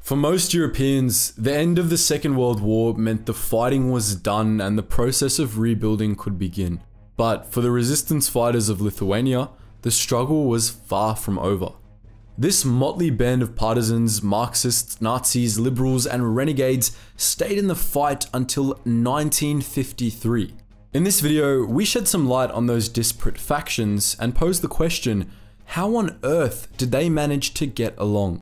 For most Europeans, the end of the Second World War meant the fighting was done and the process of rebuilding could begin. But for the resistance fighters of Lithuania, the struggle was far from over. This motley band of partisans, Marxists, Nazis, liberals, and renegades stayed in the fight until 1953. In this video, we shed some light on those disparate factions and pose the question, how on earth did they manage to get along?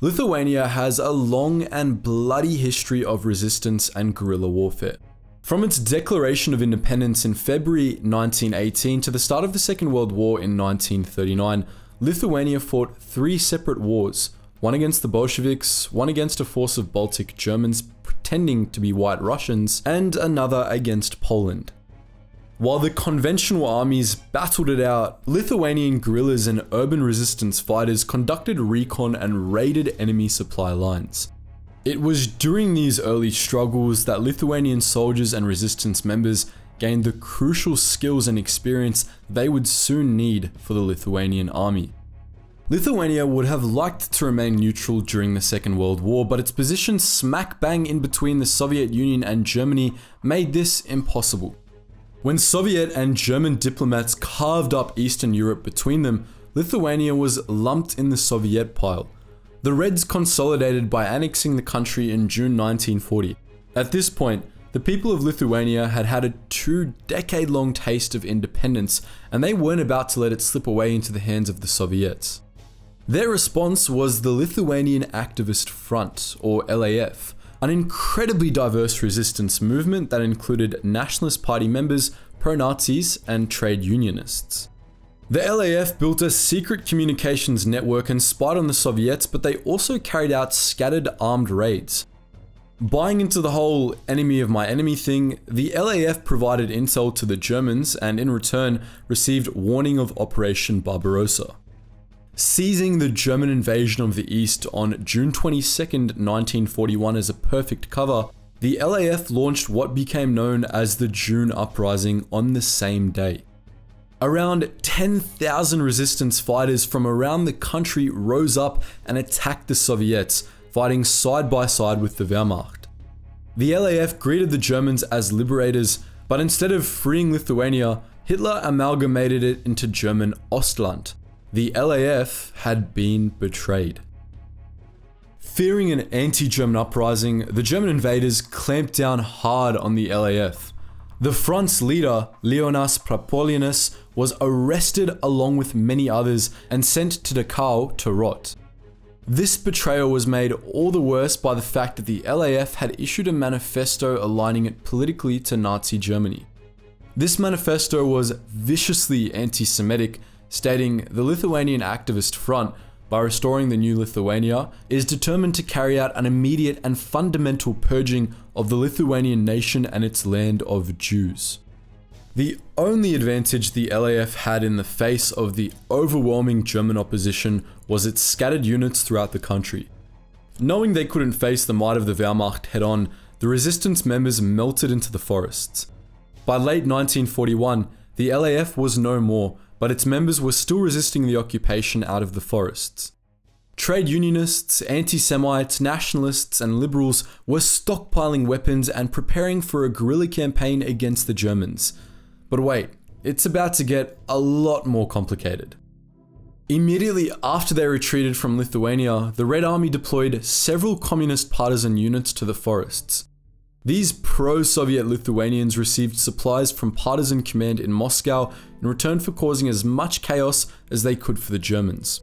Lithuania has a long and bloody history of resistance and guerrilla warfare. From its declaration of independence in February 1918 to the start of the Second World War in 1939, Lithuania fought 3 separate wars, one against the Bolsheviks, one against a force of Baltic Germans pretending to be White Russians, and another against Poland. While the conventional armies battled it out, Lithuanian guerrillas and urban resistance fighters conducted recon and raided enemy supply lines. It was during these early struggles that Lithuanian soldiers and resistance members gained the crucial skills and experience they would soon need for the Lithuanian army. Lithuania would have liked to remain neutral during the Second World War, but its position smack bang in between the Soviet Union and Germany made this impossible. When Soviet and German diplomats carved up Eastern Europe between them, Lithuania was lumped in the Soviet pile. The Reds consolidated by annexing the country in June 1940. At this point, the people of Lithuania had had a 2-decade-long taste of independence, and they weren't about to let it slip away into the hands of the Soviets. Their response was the Lithuanian Activist Front, or LAF, an incredibly diverse resistance movement that included Nationalist Party members, pro-Nazis, and trade unionists. The LAF built a secret communications network and spied on the Soviets, but they also carried out scattered armed raids. Buying into the whole enemy of my enemy thing, the LAF provided intel to the Germans and in return received warning of Operation Barbarossa. Seizing the German invasion of the East on June 22, 1941 as a perfect cover, the LAF launched what became known as the June Uprising on the same day. Around 10,000 resistance fighters from around the country rose up and attacked the Soviets, fighting side by side with the Wehrmacht. The LAF greeted the Germans as liberators, but instead of freeing Lithuania, Hitler amalgamated it into German Ostland. The LAF had been betrayed. Fearing an anti-German uprising, the German invaders clamped down hard on the LAF. The front's leader, Leonas Prapolianas, was arrested along with many others and sent to Dachau to rot. This betrayal was made all the worse by the fact that the LAF had issued a manifesto aligning it politically to Nazi Germany. This manifesto was viciously anti-Semitic, stating the Lithuanian Activist Front, by restoring the new Lithuania, is determined to carry out an immediate and fundamental purging of the Lithuanian nation and its land of Jews. The only advantage the LAF had in the face of the overwhelming German opposition was its scattered units throughout the country. Knowing they couldn't face the might of the Wehrmacht head-on, the resistance members melted into the forests. By late 1941, the LAF was no more, but its members were still resisting the occupation out of the forests. Trade unionists, anti-Semites, nationalists, and liberals were stockpiling weapons and preparing for a guerrilla campaign against the Germans. But wait, it's about to get a lot more complicated. Immediately after they retreated from Lithuania, the Red Army deployed several communist partisan units to the forests. These pro-Soviet Lithuanians received supplies from partisan command in Moscow in return for causing as much chaos as they could for the Germans.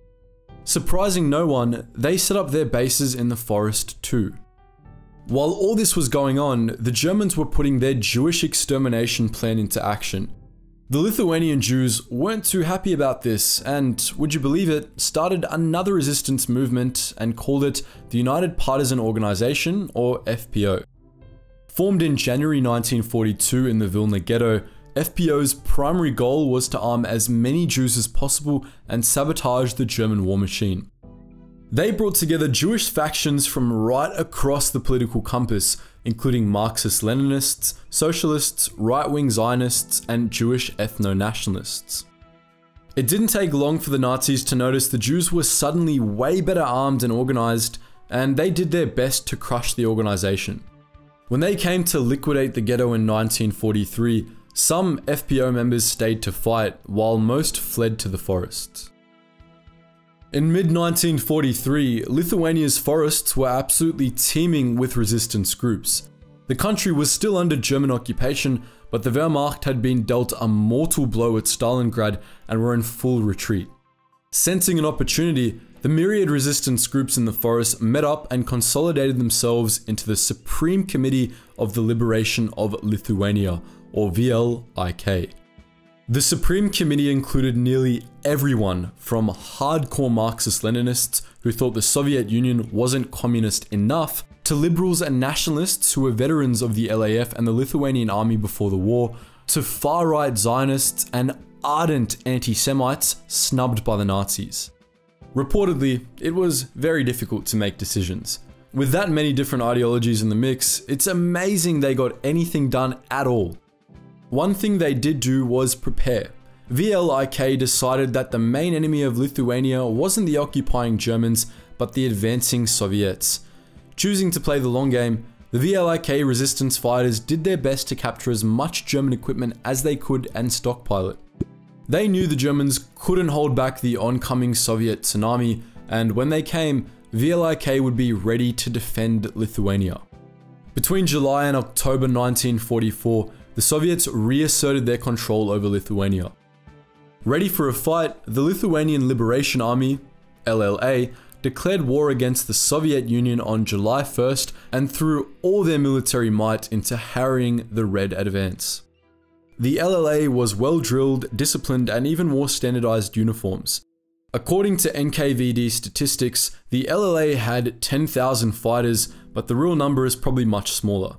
Surprising no one, they set up their bases in the forest too. While all this was going on, the Germans were putting their Jewish extermination plan into action. The Lithuanian Jews weren't too happy about this and, would you believe it, started another resistance movement and called it the United Partisan Organization, or FPO. Formed in January 1942 in the Vilna Ghetto, FPO's primary goal was to arm as many Jews as possible and sabotage the German war machine. They brought together Jewish factions from right across the political compass, including Marxist-Leninists, socialists, right-wing Zionists, and Jewish ethno-nationalists. It didn't take long for the Nazis to notice the Jews were suddenly way better armed and organized, and they did their best to crush the organization. When they came to liquidate the ghetto in 1943, some FPO members stayed to fight, while most fled to the forests. In mid-1943, Lithuania's forests were absolutely teeming with resistance groups. The country was still under German occupation, but the Wehrmacht had been dealt a mortal blow at Stalingrad and were in full retreat. Sensing an opportunity, the myriad resistance groups in the forest met up and consolidated themselves into the Supreme Committee of the Liberation of Lithuania, or VLIK. The Supreme Committee included nearly everyone from hardcore Marxist-Leninists who thought the Soviet Union wasn't communist enough, to liberals and nationalists who were veterans of the LAF and the Lithuanian army before the war, to far-right Zionists and ardent anti-Semites snubbed by the Nazis. Reportedly, it was very difficult to make decisions. With that many different ideologies in the mix, it's amazing they got anything done at all. One thing they did do was prepare. VLIK decided that the main enemy of Lithuania wasn't the occupying Germans, but the advancing Soviets. Choosing to play the long game, the VLIK resistance fighters did their best to capture as much German equipment as they could and stockpile it. They knew the Germans couldn't hold back the oncoming Soviet tsunami, and when they came, VLIK would be ready to defend Lithuania. Between July and October 1944, the Soviets reasserted their control over Lithuania. Ready for a fight, the Lithuanian Liberation Army, LLA, declared war against the Soviet Union on July 1st and threw all their military might into harrying the Red Advance. The LLA was well drilled, disciplined, and even wore standardized uniforms. According to NKVD statistics, the LLA had 10,000 fighters, but the real number is probably much smaller.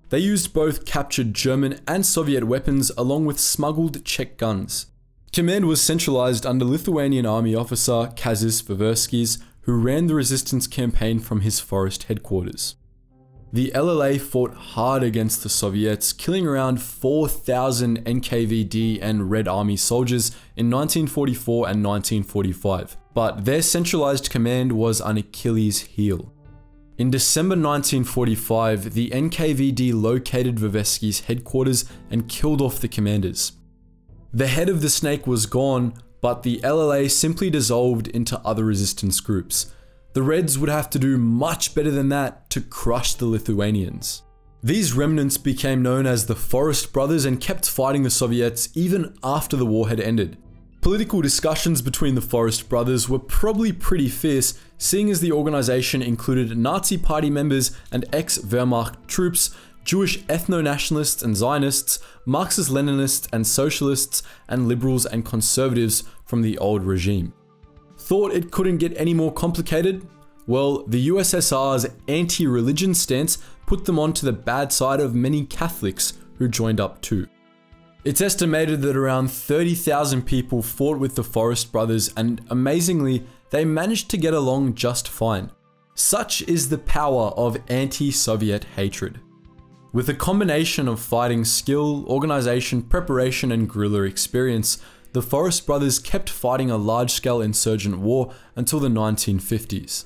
They used both captured German and Soviet weapons along with smuggled Czech guns. Command was centralized under Lithuanian army officer Kazys Veverskis, who ran the resistance campaign from his forest headquarters. The LLA fought hard against the Soviets, killing around 4,000 NKVD and Red Army soldiers in 1944 and 1945, but their centralized command was an Achilles heel. In December 1945, the NKVD located Veverskis' headquarters and killed off the commanders. The head of the snake was gone, but the LLA simply dissolved into other resistance groups. The Reds would have to do much better than that to crush the Lithuanians. These remnants became known as the Forest Brothers and kept fighting the Soviets even after the war had ended. Political discussions between the Forest Brothers were probably pretty fierce, seeing as the organization included Nazi Party members and ex-Wehrmacht troops, Jewish ethno-nationalists and Zionists, Marxist-Leninists and socialists, and liberals and conservatives from the old regime. Thought it couldn't get any more complicated? Well, the USSR's anti-religion stance put them onto the bad side of many Catholics who joined up too. It's estimated that around 30,000 people fought with the Forest Brothers, and amazingly, they managed to get along just fine. Such is the power of anti-Soviet hatred. With a combination of fighting skill, organization, preparation, and guerrilla experience, the Forest Brothers kept fighting a large-scale insurgent war until the 1950s.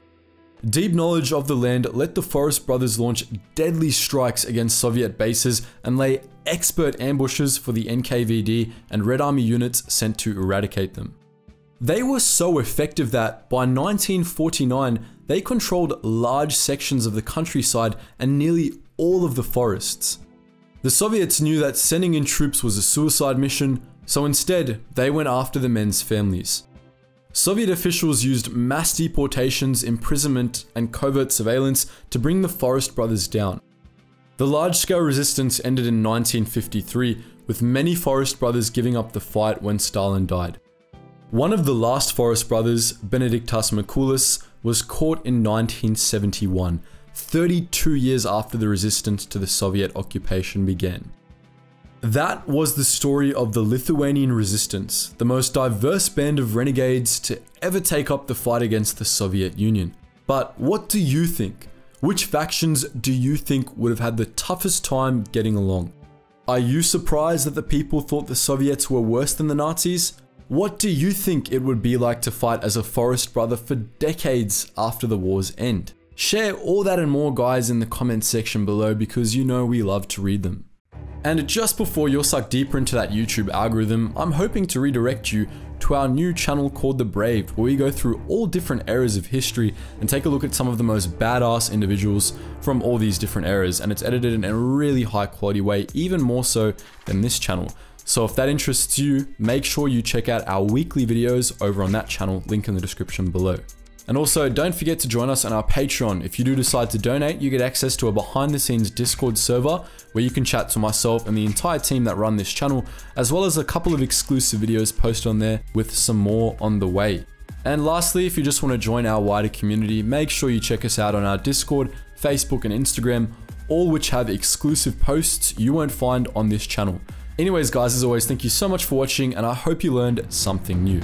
Deep knowledge of the land let the Forest Brothers launch deadly strikes against Soviet bases and lay expert ambushes for the NKVD and Red Army units sent to eradicate them. They were so effective that, by 1949, they controlled large sections of the countryside and nearly all of the forests. The Soviets knew that sending in troops was a suicide mission, so instead, they went after the men's families. Soviet officials used mass deportations, imprisonment, and covert surveillance to bring the Forest Brothers down. The large-scale resistance ended in 1953, with many Forest Brothers giving up the fight when Stalin died. One of the last Forest Brothers, Benediktas Mikulas, was caught in 1971, 32 years after the resistance to the Soviet occupation began. That was the story of the Lithuanian resistance, the most diverse band of renegades to ever take up the fight against the Soviet Union. But what do you think? Which factions do you think would have had the toughest time getting along? Are you surprised that the people thought the Soviets were worse than the Nazis? What do you think it would be like to fight as a forest brother for decades after the war's end? Share all that and more, guys, in the comment section below, because you know we love to read them. And just before you're sucked deeper into that YouTube algorithm, I'm hoping to redirect you to our new channel called The Braved, where we go through all different eras of history and take a look at some of the most badass individuals from all these different eras, and it's edited in a really high quality way, even more so than this channel. So if that interests you, make sure you check out our weekly videos over on that channel, link in the description below. And also, don't forget to join us on our Patreon. If you do decide to donate, you get access to a behind the scenes Discord server where you can chat to myself and the entire team that run this channel, as well as a couple of exclusive videos posted on there with some more on the way. And lastly, if you just want to join our wider community, make sure you check us out on our Discord, Facebook and Instagram, all which have exclusive posts you won't find on this channel. Anyways guys, as always, thank you so much for watching, and I hope you learned something new.